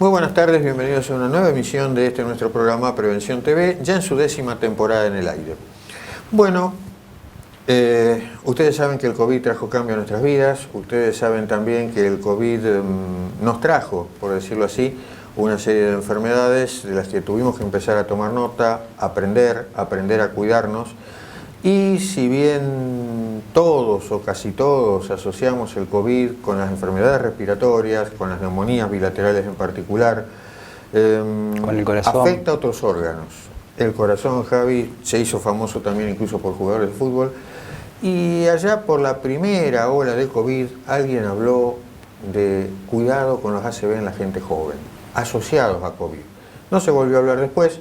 Muy buenas tardes, bienvenidos a una nueva emisión de nuestro programa Prevención TV, ya en su 10ª temporada en el aire. Bueno, ustedes saben que el COVID trajo cambio a nuestras vidas, ustedes saben también que el COVID nos trajo, por decirlo así, una serie de enfermedades de las que tuvimos que empezar a tomar nota, aprender a cuidarnos. Y si bien todos o casi todos asociamos el COVID con las enfermedades respiratorias, con las neumonías bilaterales en particular, con el corazón, afecta a otros órganos. El corazón, Javi, se hizo famoso también incluso por jugadores de fútbol. Y allá por la primera ola de COVID, alguien habló de cuidado con los ACV en la gente joven, asociados a COVID. No se volvió a hablar después,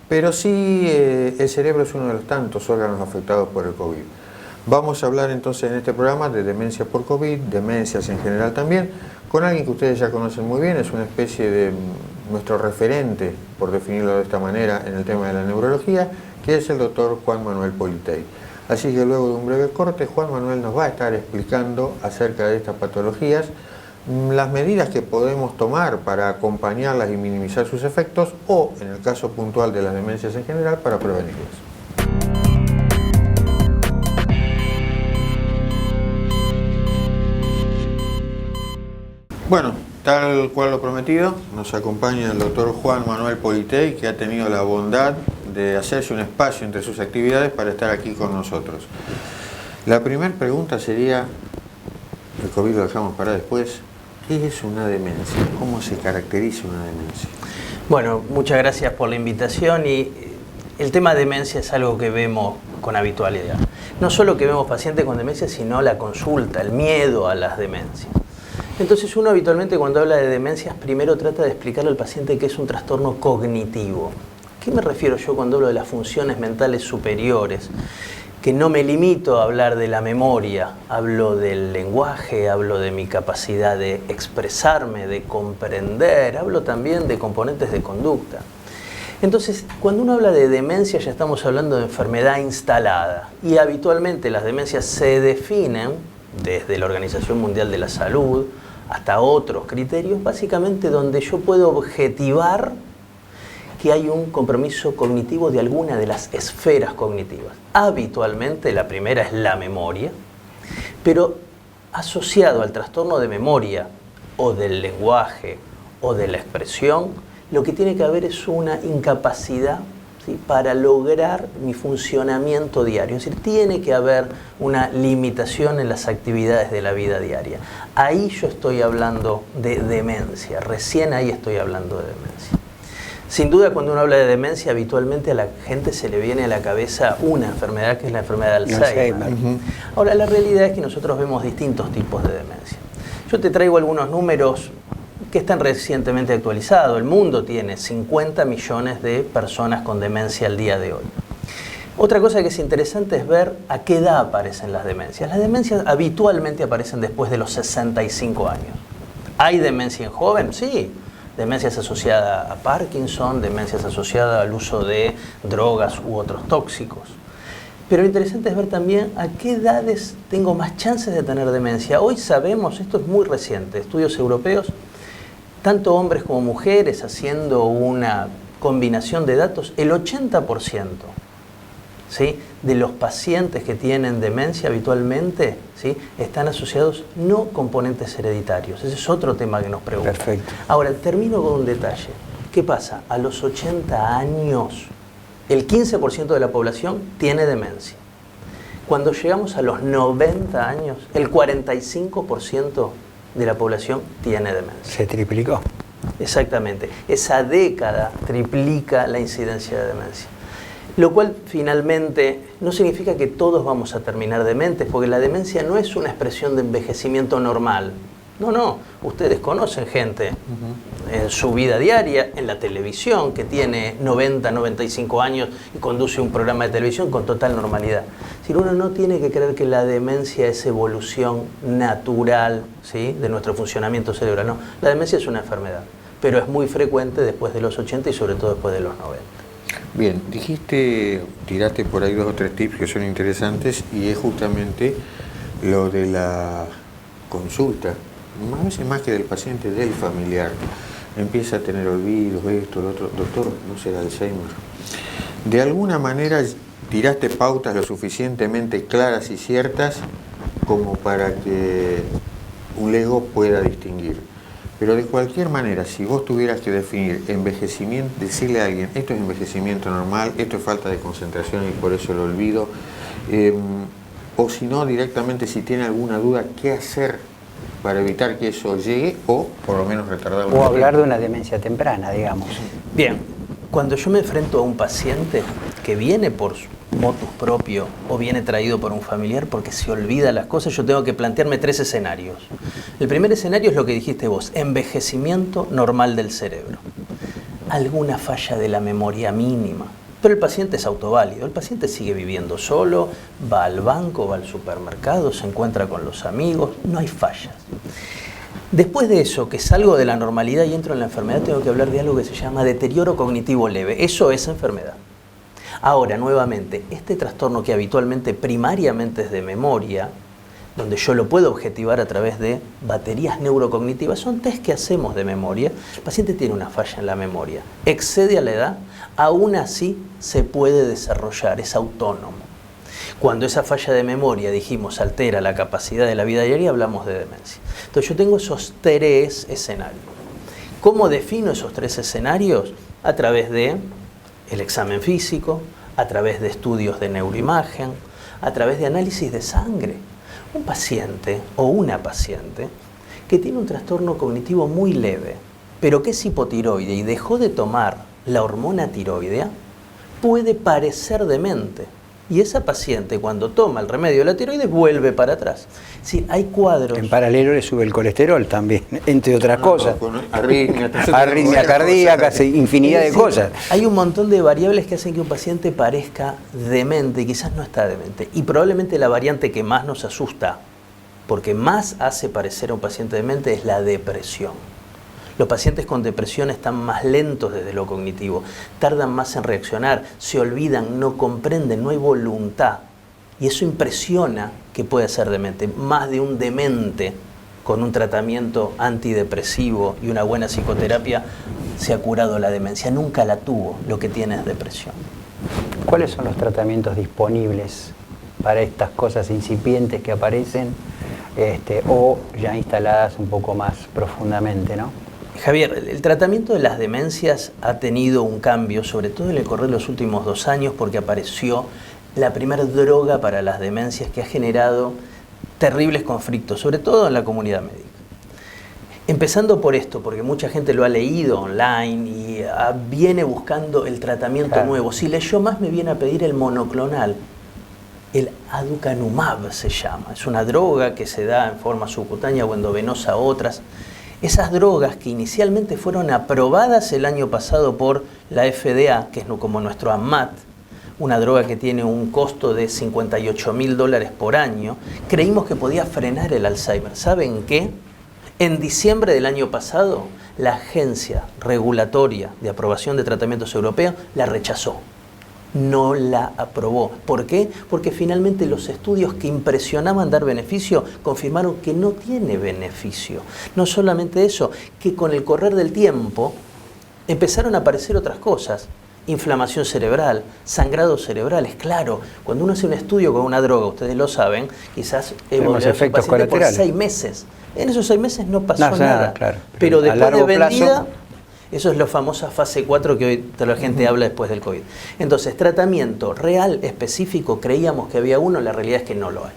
pero sí el cerebro es uno de los tantos órganos afectados por el COVID. Vamos a hablar entonces en este programa de demencia por COVID, demencias en general también, con alguien que ustedes ya conocen muy bien, es una especie de nuestro referente, por definirlo de esta manera, en el tema de la neurología, que es el doctor Juan Manuel Politei. Así que luego de un breve corte, Juan Manuel nos va a estar explicando acerca de estas patologías, las medidas que podemos tomar para acompañarlas y minimizar sus efectos o, en el caso puntual de las demencias en general, para prevenirlas. Bueno, tal cual lo prometido, nos acompaña el doctor Juan Manuel Politei, que ha tenido la bondad de hacerse un espacio entre sus actividades para estar aquí con nosotros. La primera pregunta sería, el COVID lo dejamos para después, ¿qué es una demencia? ¿Cómo se caracteriza una demencia? Bueno, muchas gracias por la invitación y el tema de demencia es algo que vemos con habitualidad. No solo que vemos pacientes con demencia, sino la consulta, el miedo a las demencias. Entonces uno habitualmente cuando habla de demencias primero trata de explicarle al paciente que es un trastorno cognitivo. ¿A qué me refiero yo cuando hablo de las funciones mentales superiores? Que no me limito a hablar de la memoria, hablo del lenguaje, hablo de mi capacidad de expresarme, de comprender, hablo también de componentes de conducta. Entonces, cuando uno habla de demencia ya estamos hablando de enfermedad instalada y habitualmente las demencias se definen desde la Organización Mundial de la Salud hasta otros criterios, básicamente donde yo puedo objetivar que hay un compromiso cognitivo de alguna de las esferas cognitivas. Habitualmente la primera es la memoria, pero asociado al trastorno de memoria o del lenguaje o de la expresión, lo que tiene que haber es una incapacidad, ¿sí?, para lograr mi funcionamiento diario. Es decir, tiene que haber una limitación en las actividades de la vida diaria. Ahí yo estoy hablando de demencia, recién ahí estoy hablando de demencia. Sin duda, cuando uno habla de demencia, habitualmente a la gente se le viene a la cabeza una enfermedad, que es la enfermedad de Alzheimer. Ahora, la realidad es que nosotros vemos distintos tipos de demencia. Yo te traigo algunos números que están recientemente actualizados. El mundo tiene 50 millones de personas con demencia al día de hoy. Otra cosa que es interesante es ver a qué edad aparecen las demencias. Las demencias habitualmente aparecen después de los 65 años. ¿Hay demencia en joven? Sí. Demencias asociadas a Parkinson, demencias asociadas al uso de drogas u otros tóxicos. Pero lo interesante es ver también a qué edades tengo más chances de tener demencia. Hoy sabemos, esto es muy reciente, estudios europeos, tanto hombres como mujeres haciendo una combinación de datos, el 80%, ¿sí?, de los pacientes que tienen demencia habitualmente, ¿sí?, están asociados no componentes hereditarios. Ese es otro tema que nos preocupa. Perfecto. Ahora, termino con un detalle. ¿Qué pasa? A los 80 años, el 15% de la población tiene demencia. Cuando llegamos a los 90 años, el 45% de la población tiene demencia. Se triplicó. Exactamente. Esa década triplica la incidencia de demencia. Lo cual finalmente no significa que todos vamos a terminar dementes, porque la demencia no es una expresión de envejecimiento normal. No. Ustedes conocen gente en su vida diaria, en la televisión, que tiene 90, 95 años y conduce un programa de televisión con total normalidad. Si uno no tiene que creer que la demencia es evolución natural, ¿sí?, de nuestro funcionamiento cerebral. No, la demencia es una enfermedad, pero es muy frecuente después de los 80 y sobre todo después de los 90. Bien, tiraste por ahí 2 o 3 tips que son interesantes y es justamente lo de la consulta, a veces más que del paciente, del familiar. empieza a tener olvidos, esto, lo otro. Doctor, no será Alzheimer. De alguna manera tiraste pautas lo suficientemente claras y ciertas como para que un lego pueda distinguir. Pero de cualquier manera, si vos tuvieras que definir envejecimiento, decirle a alguien, esto es envejecimiento normal, esto es falta de concentración y por eso lo olvido, o si no, directamente si tiene alguna duda, ¿qué hacer para evitar que eso llegue o por lo menos retardarlo? O hablar de una demencia temprana, digamos. Bien, cuando yo me enfrento a un paciente que viene por su motus propio o viene traído por un familiar porque se olvida las cosas, yo tengo que plantearme 3 escenarios. El primer escenario es lo que dijiste vos, envejecimiento normal del cerebro. Alguna falla de la memoria mínima. Pero el paciente es autoválido, el paciente sigue viviendo solo, va al banco, va al supermercado, se encuentra con los amigos, no hay fallas. Después de eso, que salgo de la normalidad y entro en la enfermedad, tengo que hablar de algo que se llama deterioro cognitivo leve. Eso es enfermedad. Ahora, nuevamente, este trastorno que habitualmente, primariamente es de memoria, donde yo lo puedo objetivar a través de baterías neurocognitivas, son test que hacemos de memoria. El paciente tiene una falla en la memoria, excede a la edad, aún así se puede desarrollar, es autónomo. Cuando esa falla de memoria, dijimos, altera la capacidad de la vida diaria, hablamos de demencia. Entonces yo tengo esos 3 escenarios. ¿Cómo defino esos 3 escenarios? A través de el examen físico, a través de estudios de neuroimagen, a través de análisis de sangre. Un paciente o una paciente que tiene un trastorno cognitivo muy leve, pero que es hipotiroide y dejó de tomar la hormona tiroidea, puede parecer demente. Y esa paciente, cuando toma el remedio de la tiroides, vuelve para atrás. Sí, hay cuadros. En paralelo le sube el colesterol también, entre otras cosas. Arritmia cardíaca, infinidad de cosas. Hay un montón de variables que hacen que un paciente parezca demente y quizás no está demente. Y probablemente la variante que más nos asusta, porque más hace parecer a un paciente demente, es la depresión. Los pacientes con depresión están más lentos desde lo cognitivo, tardan más en reaccionar, se olvidan, no comprenden, no hay voluntad. Y eso impresiona que puede ser demente. Más de un demente con un tratamiento antidepresivo y una buena psicoterapia se ha curado la demencia. Nunca la tuvo, lo que tiene es depresión. ¿Cuáles son los tratamientos disponibles para estas cosas incipientes que aparecen o ya instaladas un poco más profundamente, ¿no? Javier, el tratamiento de las demencias ha tenido un cambio, sobre todo en el correr de los últimos 2 años, porque apareció la primera droga para las demencias que ha generado terribles conflictos, sobre todo en la comunidad médica. Empezando por esto, porque mucha gente lo ha leído online y viene buscando el tratamiento nuevo. Si leyó más, me viene a pedir el monoclonal. El aducanumab se llama. Es una droga que se da en forma subcutánea o endovenosa a otras. Esas drogas que inicialmente fueron aprobadas el año pasado por la FDA, que es como nuestro AMAT, una droga que tiene un costo de $58.000 por año, creímos que podía frenar el Alzheimer. ¿Saben qué? En diciembre del año pasado, la Agencia Regulatoria de Aprobación de Tratamientos Europea la rechazó. No la aprobó. ¿Por qué? Porque finalmente los estudios que impresionaban dar beneficio confirmaron que no tiene beneficio. No solamente eso, que con el correr del tiempo empezaron a aparecer otras cosas. Inflamación cerebral, sangrados cerebrales. Claro, cuando uno hace un estudio con una droga, ustedes lo saben, quizás tenemos efectos colaterales por 6 meses. En esos 6 meses no pasó nada. Claro. Pero después de vendida... plazo, eso es la famosa fase 4 que hoy toda la gente habla después del COVID. Entonces, tratamiento real, específico, creíamos que había uno, la realidad es que no lo hay.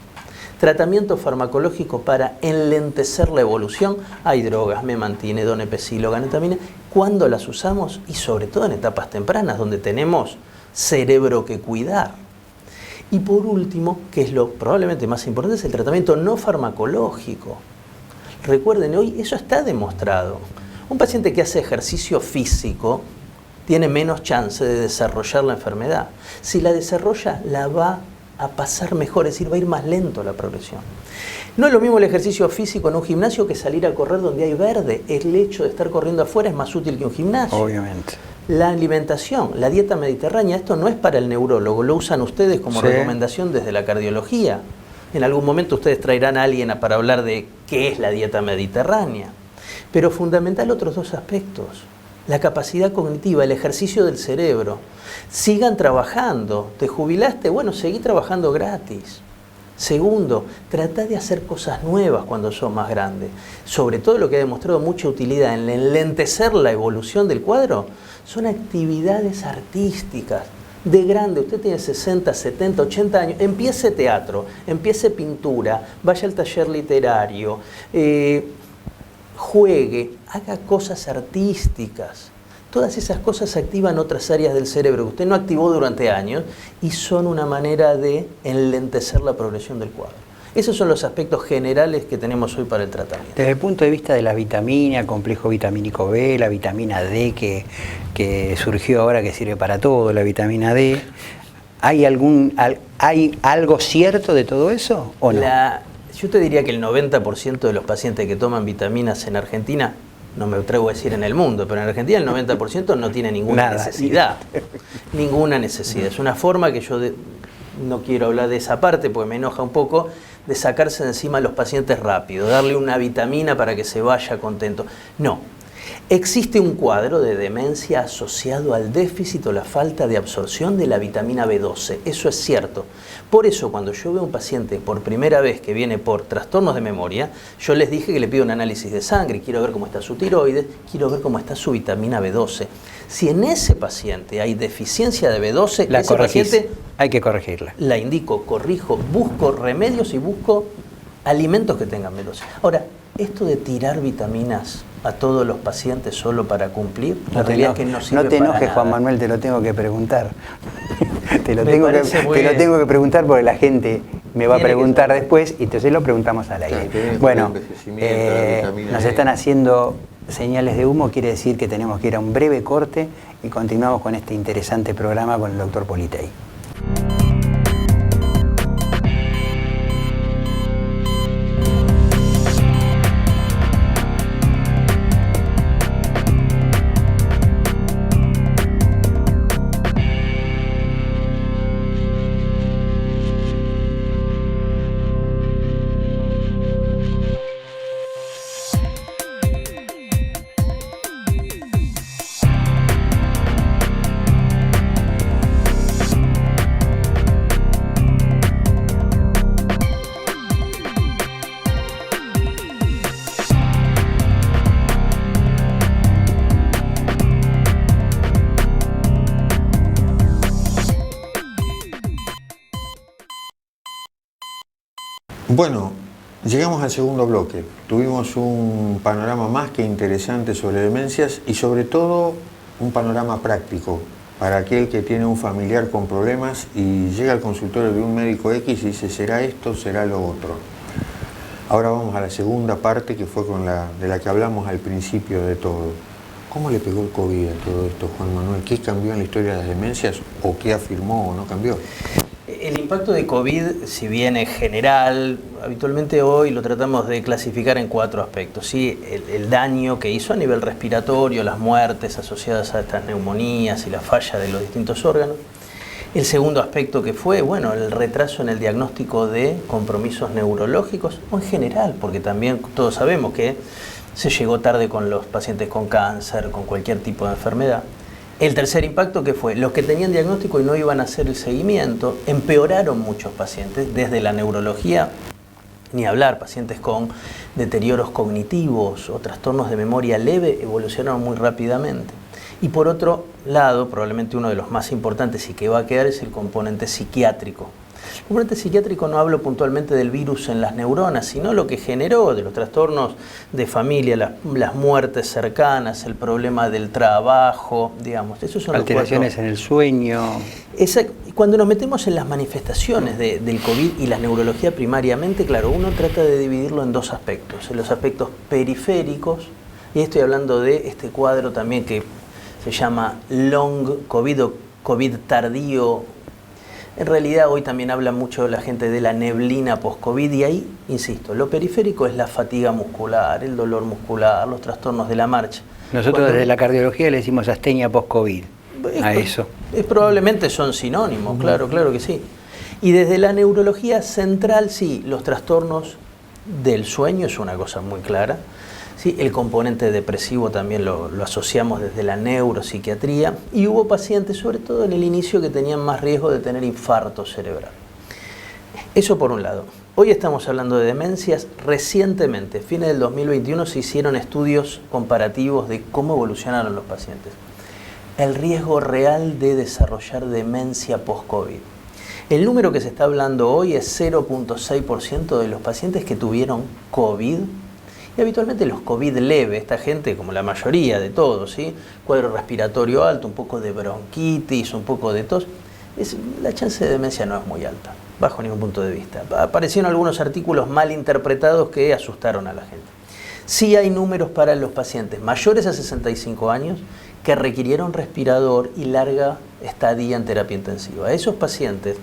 Tratamiento farmacológico para enlentecer la evolución, hay drogas, memantina, donepezil, galantamina, cuando las usamos y sobre todo en etapas tempranas, donde tenemos cerebro que cuidar. Y por último, que es lo probablemente más importante, es el tratamiento no farmacológico. Recuerden, hoy eso está demostrado. Un paciente que hace ejercicio físico tiene menos chance de desarrollar la enfermedad. Si la desarrolla, la va a pasar mejor, es decir, va a ir más lento la progresión. No es lo mismo el ejercicio físico en un gimnasio que salir a correr donde hay verde. El hecho de estar corriendo afuera es más útil que un gimnasio. Obviamente. La alimentación, la dieta mediterránea, esto no es para el neurólogo, lo usan ustedes como recomendación desde la cardiología. En algún momento ustedes traerán a alguien para hablar de qué es la dieta mediterránea. Pero fundamental otros dos aspectos. La capacidad cognitiva, el ejercicio del cerebro. Sigan trabajando. ¿Te jubilaste? Bueno, seguí trabajando gratis. Segundo, trata de hacer cosas nuevas cuando sos más grande. Sobre todo lo que ha demostrado mucha utilidad en enlentecer la evolución del cuadro son actividades artísticas. De grande, usted tiene 60, 70, 80 años, empiece teatro, empiece pintura, vaya al taller literario, juegue, haga cosas artísticas. Todas esas cosas activan otras áreas del cerebro que usted no activó durante años y son una manera de enlentecer la progresión del cuadro. Esos son los aspectos generales que tenemos hoy para el tratamiento. Desde el punto de vista de la vitamina, complejo vitamínico B, la vitamina D que surgió ahora que sirve para todo, la vitamina D, ¿hay algo cierto de todo eso o no? Yo te diría que el 90% de los pacientes que toman vitaminas en Argentina, no me atrevo a decir en el mundo, pero en Argentina el 90% no tiene ninguna necesidad. Ninguna necesidad. Es una forma que yo no quiero hablar de esa parte porque me enoja un poco, de sacarse de encima a los pacientes rápido, darle una vitamina para que se vaya contento. No. Existe un cuadro de demencia asociado al déficit o la falta de absorción de la vitamina B12. Eso es cierto. Por eso, cuando yo veo a un paciente por primera vez que viene por trastornos de memoria, yo les dije que le pido un análisis de sangre, quiero ver cómo está su tiroides, quiero ver cómo está su vitamina B12. Si en ese paciente hay deficiencia de B12, ese paciente hay que corregirla. La indico, corrijo, busco remedios y busco alimentos que tengan B12. Ahora, esto de tirar vitaminas a todos los pacientes solo para cumplir, la realidad es que no sirve. No te enojes, para nada. Juan Manuel, te lo tengo que preguntar. te lo tengo que preguntar porque la gente me va a preguntar después y entonces lo preguntamos al aire. Bueno, nos están haciendo señales de humo, quiere decir que tenemos que ir a un breve corte y continuamos con este interesante programa con el doctor Politei. Bueno, llegamos al segundo bloque. Tuvimos un panorama más que interesante sobre demencias y sobre todo un panorama práctico para aquel que tiene un familiar con problemas y llega al consultorio de un médico X y dice, ¿será esto, será lo otro? Ahora vamos a la segunda parte que fue de la que hablamos al principio de todo. ¿Cómo le pegó el COVID a todo esto, Juan Manuel? ¿Qué cambió en la historia de las demencias o qué afirmó o no cambió? El impacto de COVID, si bien es general, habitualmente hoy lo tratamos de clasificar en 4 aspectos. ¿Sí? El daño que hizo a nivel respiratorio, las muertes asociadas a estas neumonías y la falla de los distintos órganos. El segundo aspecto que fue, bueno, el retraso en el diagnóstico de compromisos neurológicos, o en general, porque también todos sabemos que se llegó tarde con los pacientes con cáncer, con cualquier tipo de enfermedad. El tercer impacto que fue, los que tenían diagnóstico y no iban a hacer el seguimiento, empeoraron muchos pacientes, desde la neurología, ni hablar, pacientes con deterioros cognitivos o trastornos de memoria leve evolucionaron muy rápidamente. Y por otro lado, probablemente uno de los más importantes y que va a quedar es el componente psiquiátrico. El componente psiquiátrico no hablo puntualmente del virus en las neuronas, sino lo que generó de los trastornos de familia, las muertes cercanas, el problema del trabajo, digamos. Esos son alteraciones en el sueño. Cuando nos metemos en las manifestaciones del COVID y la neurología primariamente, claro, uno trata de dividirlo en 2 aspectos. En los aspectos periféricos, y estoy hablando de este cuadro también que se llama Long COVID o COVID tardío. En realidad hoy también habla mucho la gente de la neblina post-COVID y ahí, insisto, lo periférico es la fatiga muscular, el dolor muscular, los trastornos de la marcha. Nosotros desde la cardiología le decimos astenia post-COVID a eso. Probablemente son sinónimos, claro que sí. Y desde la neurología central, sí, los trastornos del sueño es una cosa muy clara. Sí, el componente depresivo también lo asociamos desde la neuropsiquiatría, y hubo pacientes, sobre todo en el inicio, que tenían más riesgo de tener infarto cerebral. Eso por un lado. Hoy estamos hablando de demencias. Recientemente, fines del 2021, se hicieron estudios comparativos de cómo evolucionaron los pacientes. El riesgo real de desarrollar demencia post-COVID. El número que se está hablando hoy es 0.6% de los pacientes que tuvieron COVID. Y habitualmente los COVID leve, esta gente, como la mayoría de todos, ¿sí? Cuadro respiratorio alto, un poco de bronquitis, un poco de tos, la chance de demencia no es muy alta, bajo ningún punto de vista. Aparecieron algunos artículos mal interpretados que asustaron a la gente. Sí hay números para los pacientes mayores a 65 años que requirieron respirador y larga estadía en terapia intensiva. Esos pacientes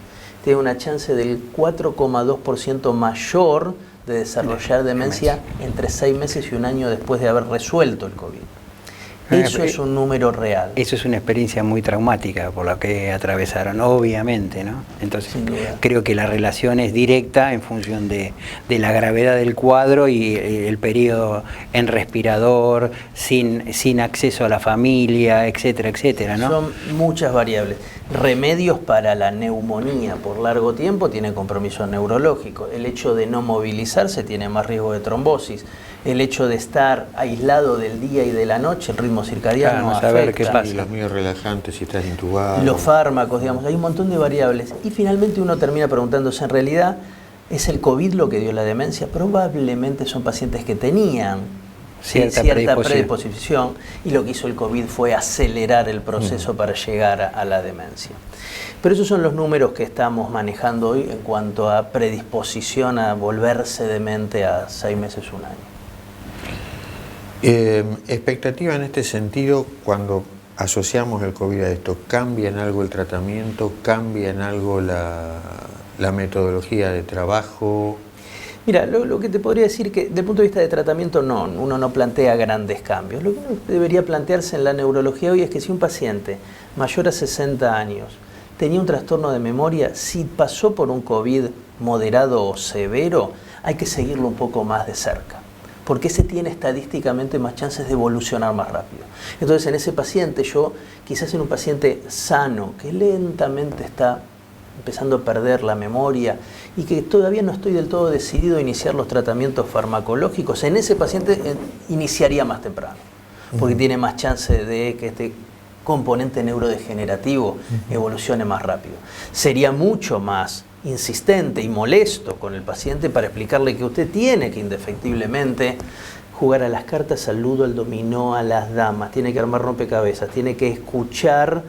tienen una chance del 4,2% mayor de desarrollar demencia entre 6 meses y un año después de haber resuelto el COVID. Eso es un número real. Eso es una experiencia muy traumática por la que atravesaron, obviamente, ¿no? Entonces, creo que la relación es directa en función de la gravedad del cuadro y el periodo en respirador, sin acceso a la familia, etcétera, etcétera, ¿no? Son muchas variables. Remedios para la neumonía por largo tiempo tiene compromiso neurológico. El hecho de no movilizarse tiene más riesgo de trombosis. El hecho de estar aislado del día y de la noche, el ritmo circadiano afecta. Saber qué pasa. Los míos relajantes, si estás intubado. Los fármacos, digamos, hay un montón de variables. Y finalmente uno termina preguntándose, ¿en realidad es el COVID lo que dio la demencia? Probablemente son pacientes que tenían cierta predisposición, y lo que hizo el COVID fue acelerar el proceso para llegar a la demencia. Pero esos son los números que estamos manejando hoy en cuanto a predisposición a volverse demente a 6 meses, un año. Expectativa en este sentido, cuando asociamos el COVID a esto, ¿cambia en algo el tratamiento? ¿Cambia en algo la metodología de trabajo? Mira, lo que te podría decir que, desde el punto de vista de tratamiento, no, uno no plantea grandes cambios. Lo que uno debería plantearse en la neurología hoy es que si un paciente mayor a 60 años tenía un trastorno de memoria, si pasó por un COVID moderado o severo, hay que seguirlo un poco más de cerca, porque ese tiene estadísticamente más chances de evolucionar más rápido. Entonces, en ese paciente, quizás en un paciente sano, que lentamente está empezando a perder la memoria y que todavía no estoy del todo decidido a iniciar los tratamientos farmacológicos, en ese paciente iniciaría más temprano, porque tiene más chance de que este componente neurodegenerativo evolucione más rápido. Sería mucho más insistente y molesto con el paciente para explicarle que usted tiene que indefectiblemente jugar a las cartas, al ludo, al dominó, a las damas, tiene que armar rompecabezas, tiene que escuchar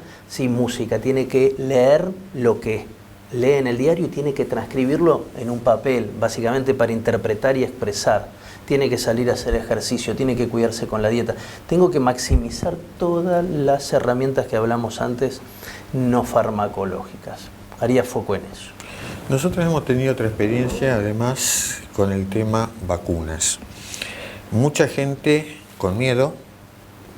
música, tiene que leer lo que lee en el diario y tiene que transcribirlo en un papel, básicamente para interpretar y expresar. Tiene que salir a hacer ejercicio, tiene que cuidarse con la dieta. Tengo que maximizar todas las herramientas que hablamos antes, no farmacológicas. Haría foco en eso. Nosotros hemos tenido otra experiencia, además, con el tema vacunas. Mucha gente con miedo,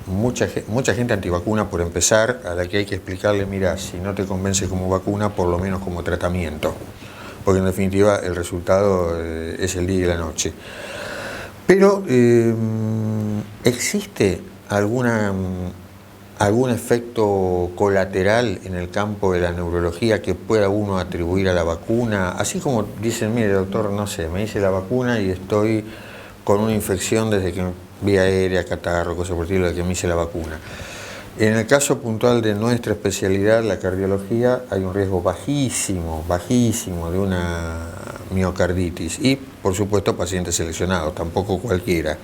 mucha gente antivacuna por empezar, a la que hay que explicarle, mira, si no te convence como vacuna, por lo menos como tratamiento, porque en definitiva el resultado es el día y la noche. Pero, ¿existe algún efecto colateral en el campo de la neurología que pueda uno atribuir a la vacuna? Así como dicen, mire doctor, no sé, me hice la vacuna y estoy con una infección desde que vía aérea, catarro, cosas por el estilo, de que me hice la vacuna. En el caso puntual de nuestra especialidad, la cardiología, hay un riesgo bajísimo de una miocarditis y, por supuesto, pacientes seleccionados, tampoco cualquiera.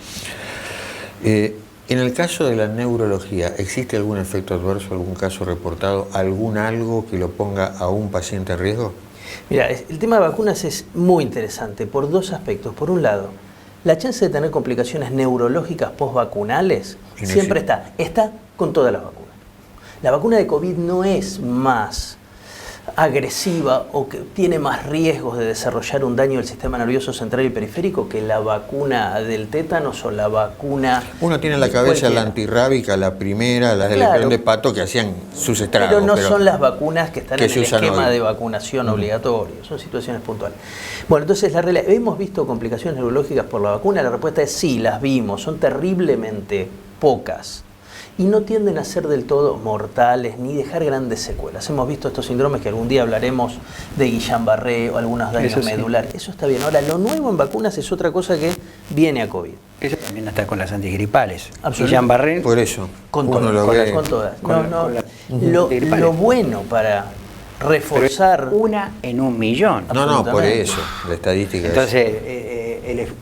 En el caso de la neurología, ¿existe algún efecto adverso, algún caso reportado, algo que lo ponga a un paciente en riesgo? Mira, el tema de vacunas es muy interesante por dos aspectos. Por un lado, la chance de tener complicaciones neurológicas postvacunales siempre está con todas las vacunas. La vacuna de COVID no es más agresiva o que tiene más riesgos de desarrollar un daño del sistema nervioso central y periférico que la vacuna del tétanos o la vacuna... Uno tiene en la cabeza la antirrábica, la primera, la del león de pato, que hacían sus estragos. Pero no son las vacunas que están en el esquema hoy de vacunación obligatorio, son situaciones puntuales. Bueno, entonces la realidad, ¿hemos visto complicaciones neurológicas por la vacuna? La respuesta es sí, las vimos, son terriblemente pocas. Y no tienden a ser del todo mortales ni dejar grandes secuelas. Hemos visto estos síndromes que algún día hablaremos de Guillain-Barré o algunos daños medulares. Eso está bien. Ahora, lo nuevo en vacunas es otra cosa que viene a COVID. Eso también está con las antigripales. Guillain-Barré. Por eso. Con todas. Con todas. Lo bueno para reforzar... Pero una en 1.000.000. No, por eso. La estadística. Entonces,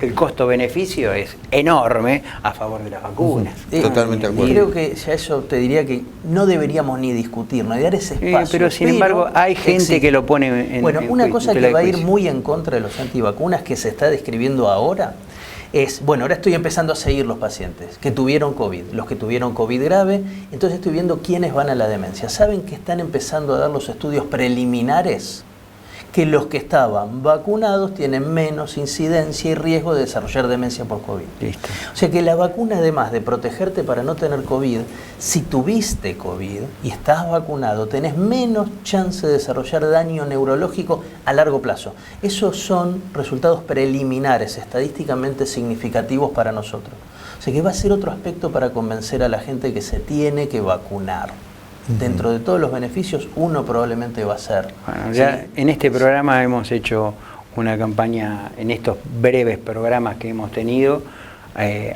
el costo-beneficio es enorme a favor de las vacunas. Totalmente de acuerdo. Creo que ya eso te diría que no deberíamos ni discutir, no dar ese espacio. Pero sin embargo hay gente que lo pone en... Bueno, una cosa que va a ir muy en contra de los antivacunas que se está describiendo ahora es, bueno, ahora estoy empezando a seguir los pacientes que tuvieron COVID, los que tuvieron COVID grave, entonces estoy viendo quiénes van a la demencia. ¿Saben que están empezando a dar los estudios preliminares? Que los que estaban vacunados tienen menos incidencia y riesgo de desarrollar demencia por COVID. Listo. O sea que la vacuna, además de protegerte para no tener COVID, si tuviste COVID y estás vacunado, tenés menos chance de desarrollar daño neurológico a largo plazo. Esos son resultados preliminares, estadísticamente significativos para nosotros. O sea que va a ser otro aspecto para convencer a la gente que se tiene que vacunar. Dentro de todos los beneficios, uno probablemente va a ser. Bueno, ya en este programa hemos hecho una campaña, en estos breves programas que hemos tenido,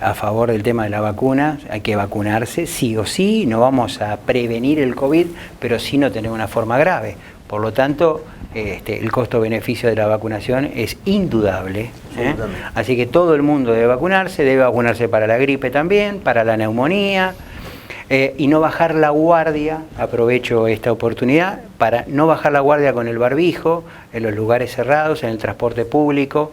a favor del tema de la vacuna. Hay que vacunarse, sí o sí, no vamos a prevenir el COVID, pero sí no tener una forma grave. Por lo tanto, el costo-beneficio de la vacunación es indudable. Así que todo el mundo debe vacunarse para la gripe también, para la neumonía. Y no bajar la guardia, aprovecho esta oportunidad, para no bajar la guardia con el barbijo, en los lugares cerrados, en el transporte público,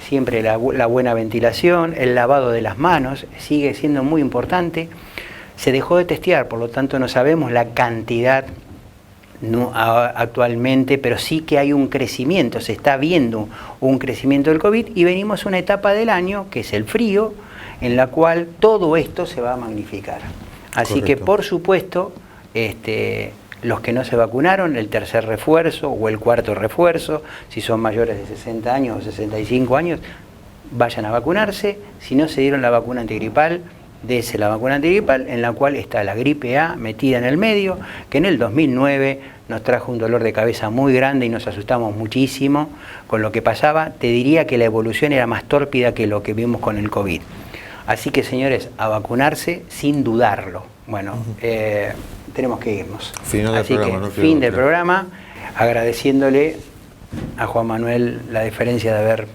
siempre la buena ventilación, el lavado de las manos sigue siendo muy importante. Se dejó de testear, por lo tanto no sabemos la cantidad actualmente, pero sí que hay un crecimiento, se está viendo un crecimiento del COVID y venimos a una etapa del año, que es el frío, en la cual todo esto se va a magnificar. Así que, por supuesto, los que no se vacunaron, el tercer refuerzo o el cuarto refuerzo, si son mayores de 60 años o 65 años, vayan a vacunarse. Si no se dieron la vacuna antigripal, dése la vacuna antigripal, en la cual está la gripe A metida en el medio, que en el 2009 nos trajo un dolor de cabeza muy grande y nos asustamos muchísimo con lo que pasaba. Te diría que la evolución era más tórpida que lo que vimos con el COVID. Así que, señores, a vacunarse sin dudarlo. Bueno, tenemos que irnos. Fin del programa, agradeciéndole a Juan Manuel la deferencia de haber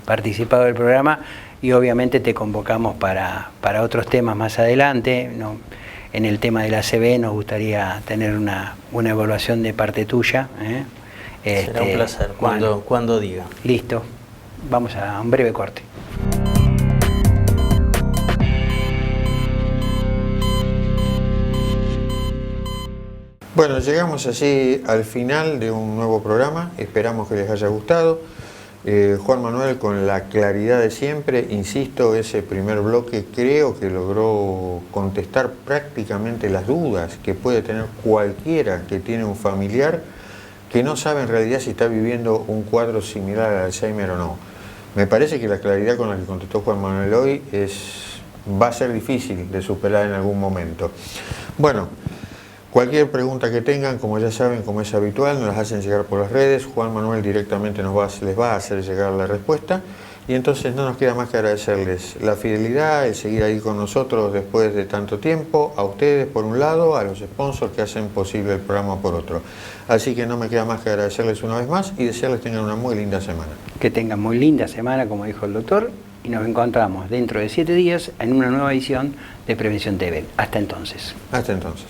participado del programa y obviamente te convocamos para otros temas más adelante. En el tema de la ACV nos gustaría tener una evaluación de parte tuya. Será un placer, cuando diga. Listo, vamos a un breve corte. Bueno, llegamos así al final de un nuevo programa, esperamos que les haya gustado. Juan Manuel, con la claridad de siempre, insisto, ese primer bloque creo que logró contestar prácticamente las dudas que puede tener cualquiera que tiene un familiar que no sabe en realidad si está viviendo un cuadro similar al Alzheimer o no. Me parece que la claridad con la que contestó Juan Manuel hoy va a ser difícil de superar en algún momento. Bueno, cualquier pregunta que tengan, como ya saben, como es habitual, nos las hacen llegar por las redes. Juan Manuel directamente les va a hacer llegar la respuesta. Y entonces no nos queda más que agradecerles la fidelidad, el seguir ahí con nosotros después de tanto tiempo, a ustedes por un lado, a los sponsors que hacen posible el programa por otro. Así que no me queda más que agradecerles una vez más y desearles tengan una muy linda semana. Que tengan muy linda semana, como dijo el doctor, y nos encontramos dentro de 7 días en una nueva edición de Prevención TV. Hasta entonces. Hasta entonces.